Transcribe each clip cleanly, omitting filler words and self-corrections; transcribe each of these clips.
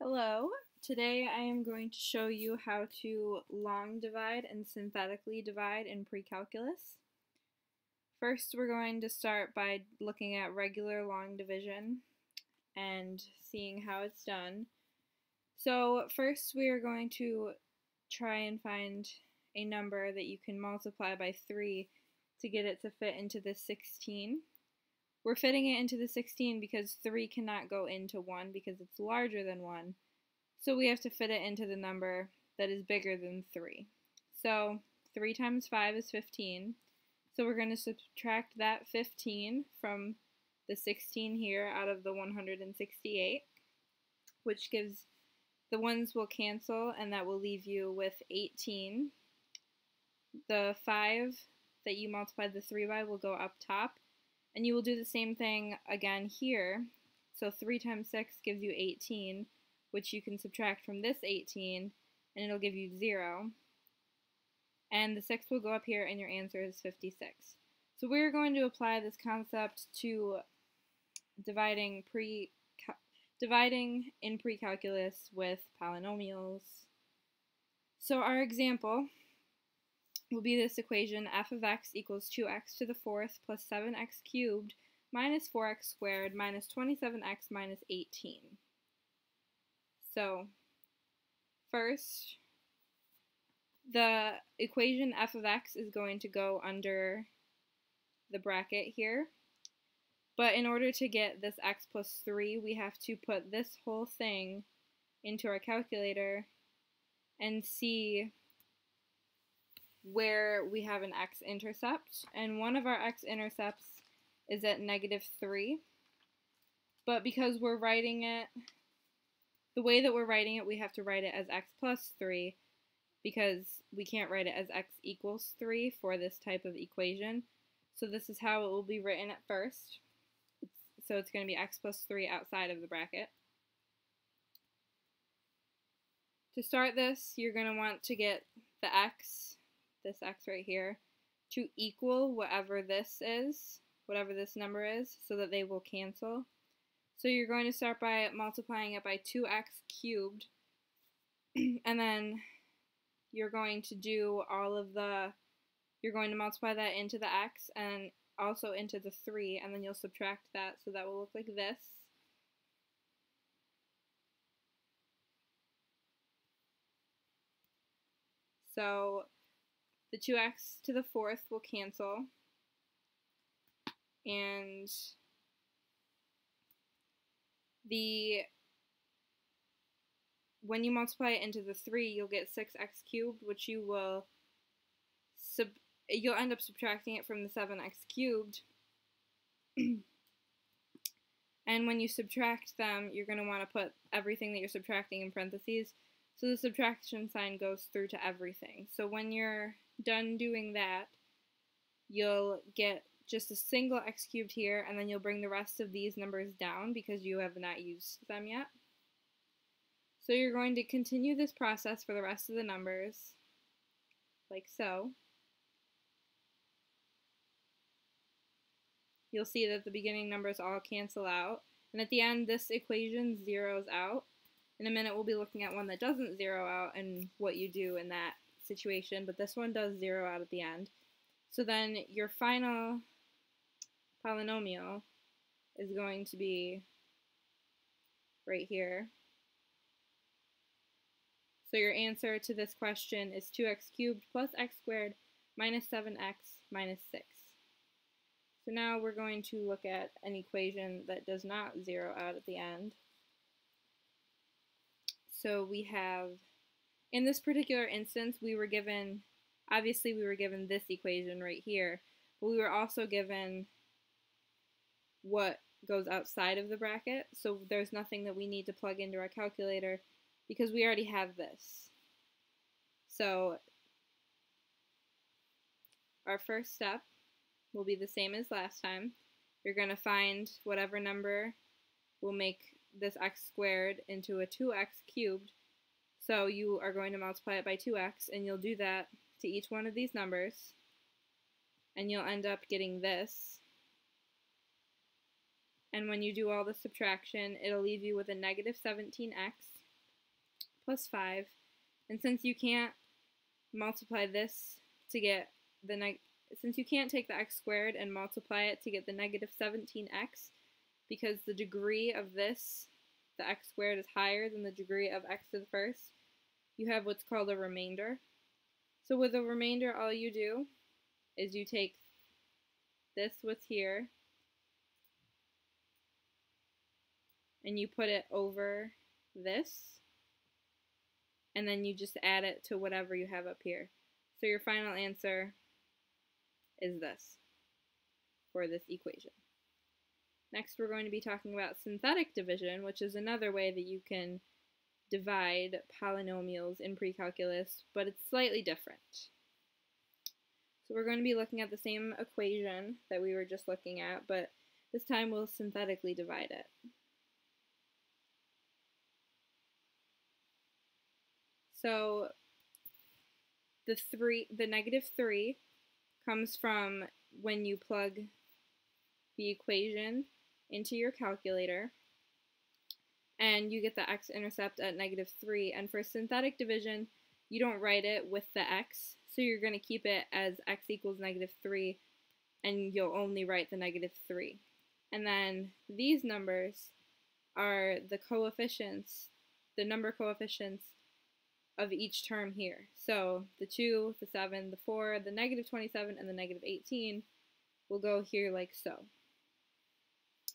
Hello, today I am going to show you how to long divide and synthetically divide in pre-calculus. First, we're going to start by looking at regular long division and seeing how it's done. So first we are going to try and find a number that you can multiply by 3 to get it to fit into the 16. We're fitting it into the 16 because 3 cannot go into 1 because it's larger than 1. So we have to fit it into the number that is bigger than 3. So 3 times 5 is 15. So we're going to subtract that 15 from the 16 here out of the 168, which gives the ones will cancel, and that will leave you with 18. The 5 that you multiplied the 3 by will go up top. And you will do the same thing again here. So 3 times 6 gives you 18, which you can subtract from this 18, and it'll give you 0. And the 6 will go up here, and your answer is 56. So we're going to apply this concept to dividing in pre-calculus with polynomials. So our example will be this equation: f of x equals 2x to the 4th plus 7x cubed minus 4x squared minus 27x minus 18. So first, the equation f of x is going to go under the bracket here. But in order to get this x plus 3, we have to put this whole thing into our calculator and see where we have an x-intercept, and one of our x-intercepts is at -3. But because we're writing it, the way that we're writing it, we have to write it as x plus 3, because we can't write it as x equals 3 for this type of equation. So this is how it will be written at first. So it's going to be x plus 3 outside of the bracket. To start this, you're going to want to get the x, this x right here, to equal whatever this is, whatever this number is, so that they will cancel. So you're going to start by multiplying it by 2x cubed, and then you're going to do you're going to multiply that into the x and also into the 3, and then you'll subtract that, so that will look like this. So the 2x to the 4th will cancel, and when you multiply it into the 3, you'll get 6x cubed, which you'll end up subtracting it from the 7x cubed. And when you subtract them, you're going to want to put everything that you're subtracting in parentheses, so the subtraction sign goes through to everything. So when you're done doing that, you'll get just a single x cubed here, and then you'll bring the rest of these numbers down because you have not used them yet. So you're going to continue this process for the rest of the numbers, like so. You'll see that the beginning numbers all cancel out, and at the end this equation zeroes out. In a minute we'll be looking at one that doesn't zero out and what you do in that situation, but this one does zero out at the end. So then your final polynomial is going to be right here. So your answer to this question is 2x cubed plus x squared minus 7x minus 6. So now we're going to look at an equation that does not zero out at the end. So we have, in this particular instance, obviously we were given this equation right here, but we were also given what goes outside of the bracket, so there's nothing that we need to plug into our calculator because we already have this. So our first step will be the same as last time. You're going to find whatever number will make this x squared into a 2x cubed. So you are going to multiply it by 2x, and you'll do that to each one of these numbers, and you'll end up getting this. And when you do all the subtraction, it'll leave you with a -17x. plus 5. And since you can't multiply this to get the since you can't take the x squared and multiply it to get the negative 17x, because the degree of this, the x squared, is higher than the degree of x to the first, you have what's called a remainder. So with a remainder, all you do is you take this what's here and you put it over this, and then you just add it to whatever you have up here. So your final answer is this for this equation. Next, we're going to be talking about synthetic division, which is another way that you can divide polynomials in pre-calculus, but it's slightly different. So we're going to be looking at the same equation that we were just looking at, but this time we'll synthetically divide it. So the negative 3 comes from when you plug the equation into your calculator, and you get the x-intercept at negative 3. And for synthetic division, you don't write it with the x, so you're going to keep it as x equals negative 3, and you'll only write the negative 3. And then these numbers are the coefficients, the number coefficients of each term here. So the 2, the 7, the 4, the negative 27, and the negative 18 will go here like so.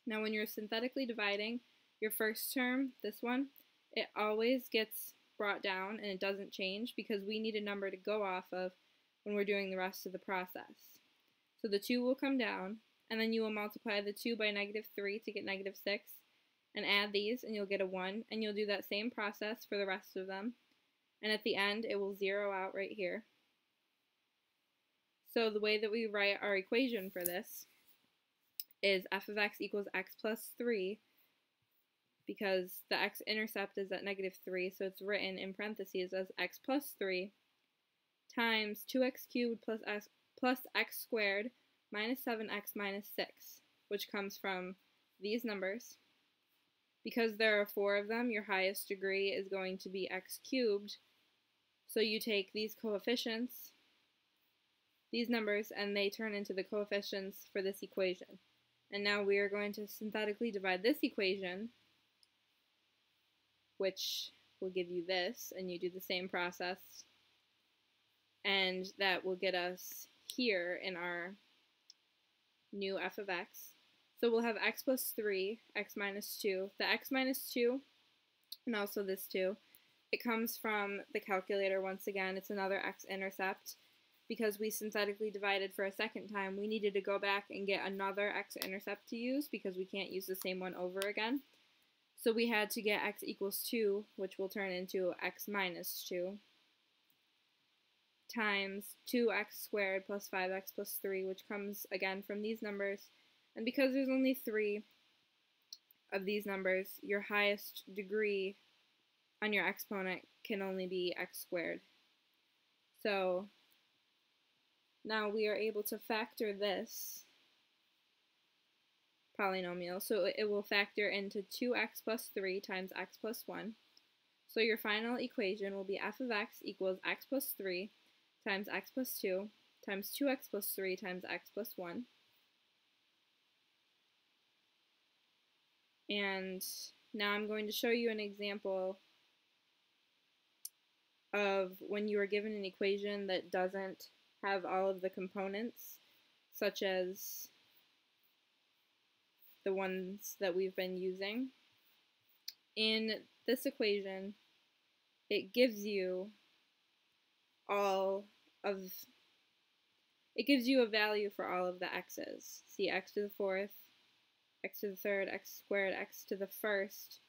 Now when you're synthetically dividing, your first term, this one, it always gets brought down and it doesn't change because we need a number to go off of when we're doing the rest of the process. So the 2 will come down, and then you will multiply the 2 by negative 3 to get negative 6, and add these and you'll get a 1, and you'll do that same process for the rest of them. And at the end, it will zero out right here. So the way that we write our equation for this is f of x equals x plus 3, because the x-intercept is at negative 3, so it's written in parentheses as x plus 3 times 2x cubed plus x squared minus 7x minus 6, which comes from these numbers. Because there are 4 of them, your highest degree is going to be x cubed. So you take these coefficients, these numbers, and they turn into the coefficients for this equation. And now we are going to synthetically divide this equation, which will give you this, and you do the same process, and that will get us here in our new f of x. So we'll have x plus 3, x minus 2. The x minus 2, and also this 2, it comes from the calculator once again. It's another x-intercept. Because we synthetically divided for a second time, we needed to go back and get another x-intercept to use because we can't use the same one over again. So we had to get x equals 2, which will turn into x minus 2, times 2x squared plus 5x plus 3, which comes again from these numbers. And because there's only 3 of these numbers, your highest degree on your exponent can only be x squared. So now we are able to factor this polynomial. So it will factor into 2x plus 3 times x plus 1. So your final equation will be f of x equals x plus 3 times x plus 2 times 2x plus 3 times x plus 1. And now I'm going to show you an example of when you are given an equation that doesn't have all of the components, such as the ones that we've been using. In this equation, it gives you a value for all of the x's. See, x to the 4th, x to the 3rd, x squared, x to the 1st,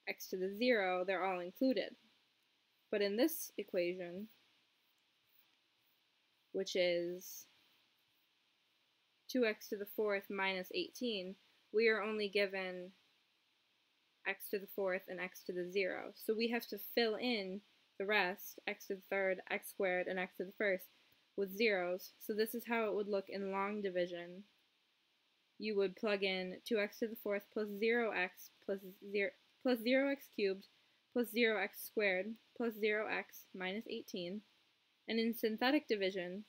x to the 0, they're all included. But in this equation, which is 2x to the 4th minus 18, we are only given x to the 4th and x to the 0. So we have to fill in the rest, x to the 3rd, x squared, and x to the 1st, with zeros. So this is how it would look in long division. You would plug in 2x to the 4th plus 0x plus 0x cubed plus 0x squared plus 0x minus 18. And in synthetic division,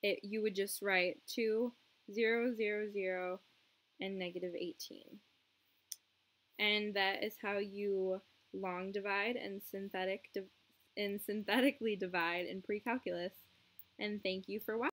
you would just write 2, 0, 0, 0, and negative 18. And that is how you long divide and synthetically divide in pre-calculus. And thank you for watching.